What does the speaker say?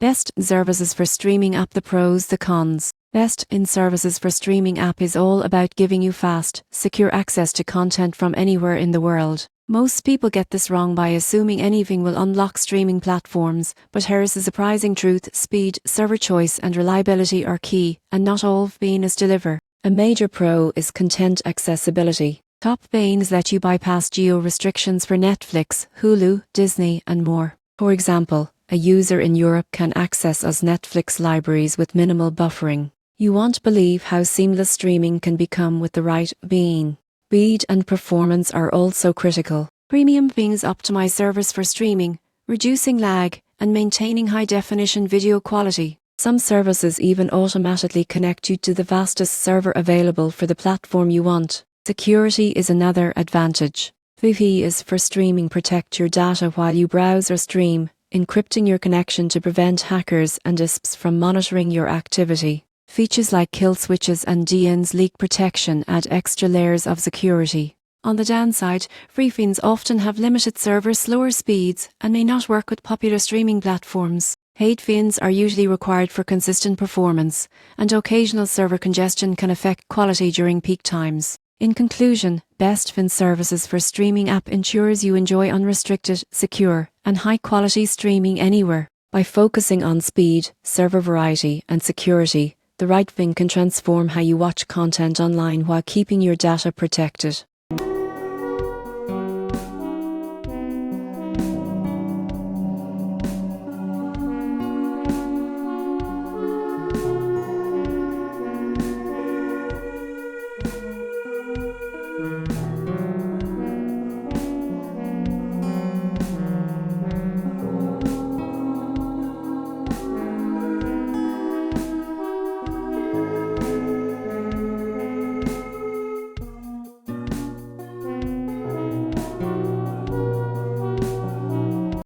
Best in services for streaming app. The pros, the cons. Best in services for streaming app is all about giving you fast, secure access to content from anywhere in the world. Most people get this wrong by assuming anything will unlock streaming platforms, but here's the surprising truth: speed, server choice and reliability are key, and not all VPNs deliver. A major pro is content accessibility. Top VPNs let you bypass geo restrictions for Netflix, Hulu, Disney and more. For example, a user in Europe can access US Netflix libraries with minimal buffering. You won't believe how seamless streaming can become with the right VPN. Speed and performance are also critical. Premium VPNs optimize servers for streaming, reducing lag, and maintaining high-definition video quality. Some services even automatically connect you to the fastest server available for the platform you want. Security is another advantage. VPNs for streaming protect your data while you browse or stream, encrypting your connection to prevent hackers and ISPs from monitoring your activity. Features like kill switches and DNS leak protection add extra layers of security. On the downside, free VPNs often have limited servers, slower speeds, and may not work with popular streaming platforms. Paid VPNs are usually required for consistent performance, and occasional server congestion can affect quality during peak times. In conclusion, best VPN services for streaming app ensures you enjoy unrestricted, secure, and high-quality streaming anywhere. By focusing on speed, server variety, and security, the right VPN can transform how you watch content online while keeping your data protected.